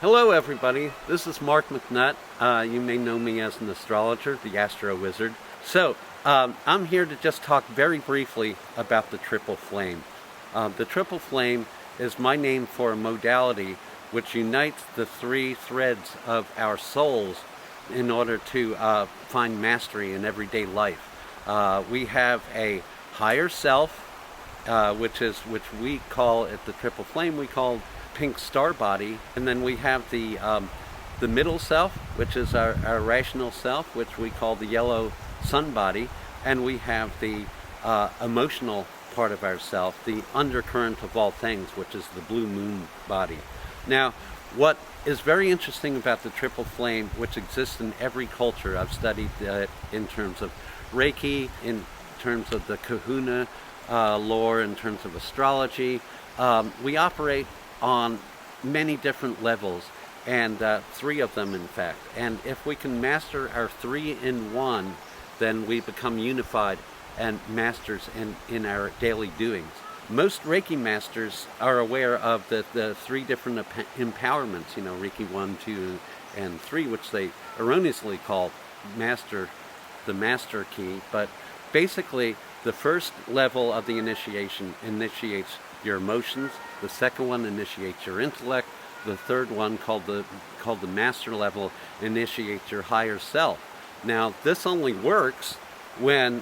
Hello, everybody. This is Mark McNutt. You may know me as an astrologer, the Astro Wizard. I'm here to just talk very briefly about the triple flame. The triple flame is my name for a modality which unites the three threads of our souls in order to find mastery in everyday life. We have a higher self, which we call at the triple flame, we call pink star body, and then we have the middle self, which is our rational self, which we call the yellow sun body, and we have the emotional part of ourself, the undercurrent of all things, which is the blue moon body. Now, what is very interesting about the triple flame, which exists in every culture, I've studied it in terms of Reiki, in terms of the Kahuna lore, in terms of astrology. We operate on many different levels, and three of them in fact. And if we can master our three in one, then we become unified and masters in our daily doings. Most Reiki masters are aware of the three different empowerments, Reiki 1, 2, and 3, which they erroneously call the master key. But basically, the first level of the initiation initiates your emotions. The second one initiates your intellect. The third one, called the master level, initiates your higher self. Now, this only works when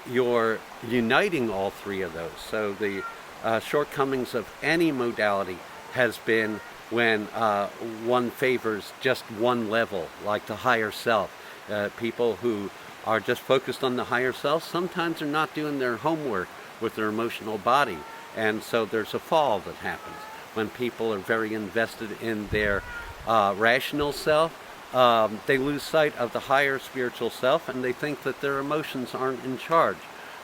you're uniting all three of those. So the shortcomings of any modality has been when one favors just one level, like the higher self. People who are just focused on the higher self sometimes are not doing their homework with their emotional body. And so there's a fall that happens when people are very invested in their rational self. They lose sight of the higher spiritual self, and they think that their emotions aren't in charge.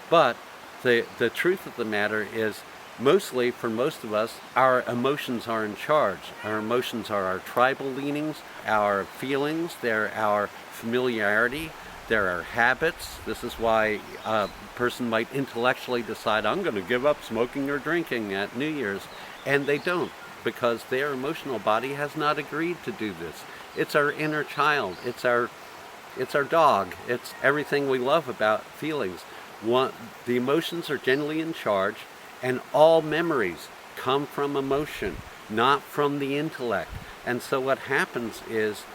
But the truth of the matter is, mostly for most of us, our emotions are in charge. Our emotions are our tribal leanings, our feelings, they're our familiarity, they're our habits. This is why a person might intellectually decide, I'm going to give up smoking or drinking at New Year's, and they don't, because their emotional body has not agreed to do this. It's our inner child. It's our dog. It's everything we love about feelings. The emotions are generally in charge, and all memories come from emotion, not from the intellect. And so what happens is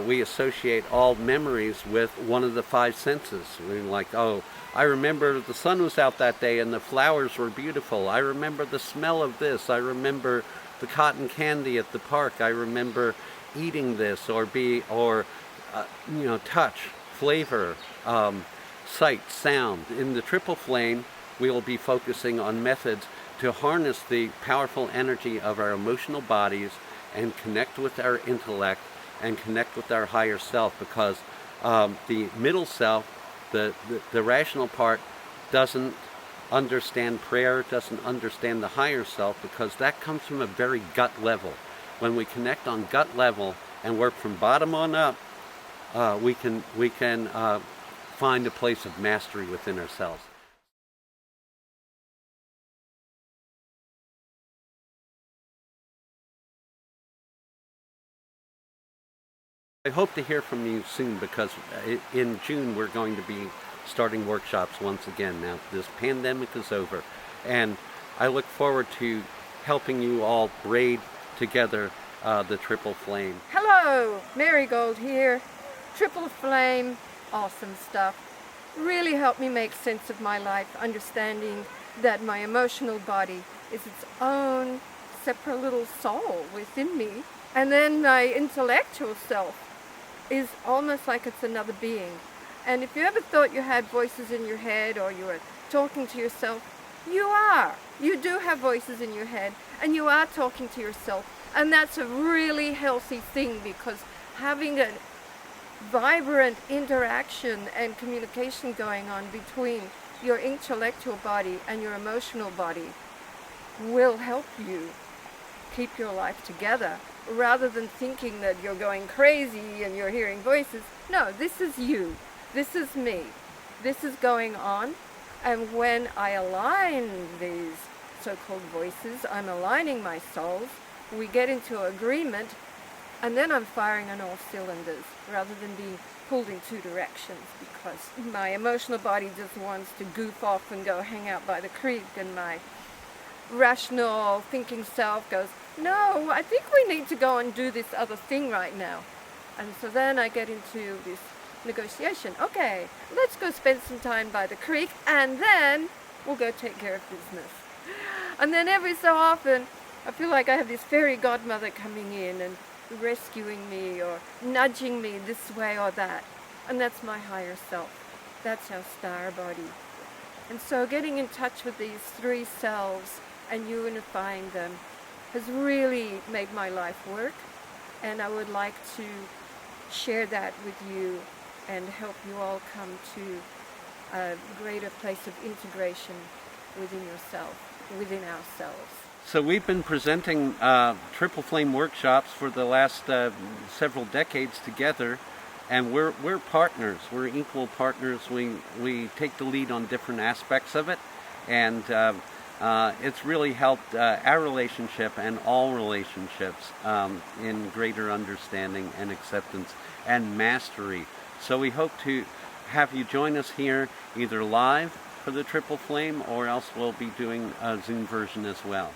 we associate all memories with one of the five senses. We're like, oh, I remember the sun was out that day and the flowers were beautiful. I remember the smell of this. I remember the cotton candy at the park. I remember eating this, or touch, flavor, sight, sound. In the triple flame, we will be focusing on methods to harness the powerful energy of our emotional bodies and connect with our intellect and connect with our higher self, because the middle self, the rational part, doesn't understand prayer, doesn't understand the higher self, because that comes from a very gut level. When we connect on gut level and work from bottom on up, we can find a place of mastery within ourselves. I hope to hear from you soon, because in June we're going to be starting workshops once again. Now, this pandemic is over, and I look forward to helping you all braid together the triple flame. Hello, Marigold here. Triple flame, awesome stuff. Really helped me make sense of my life, understanding that my emotional body is its own separate little soul within me. And then my intellectual self is almost like it's another being. And if you ever thought you had voices in your head, or you were talking to yourself, you are. You do have voices in your head, and you are talking to yourself. And that's a really healthy thing, because having a vibrant interaction and communication going on between your intellectual body and your emotional body will help you keep your life together, rather than thinking that you're going crazy and you're hearing voices. No, this is you. This is me. This is going on. And when I align these so-called voices, I'm aligning my souls we get into agreement, and then I'm firing on all cylinders rather than being pulled in two directions, because my emotional body just wants to goof off and go hang out by the creek, and my rational thinking self goes, no, I think we need to go and do this other thing right now. And so then I get into this negotiation. Okay, let's go spend some time by the creek, and then we'll go take care of business. And then every so often, I feel like I have this fairy godmother coming in and rescuing me or nudging me this way or that. And that's my higher self. That's our star body. And so getting in touch with these three selves and unifying them has really made my life work. And I would like to share that with you and help you all come to a greater place of integration within yourself, within ourselves. So we've been presenting Triple Flame workshops for the last several decades together, and we're partners. We're equal partners. We take the lead on different aspects of it, and it's really helped our relationship and all relationships in greater understanding and acceptance and mastery. So we hope to have you join us here either live for the Triple Flame, or else we'll be doing a Zoom version as well.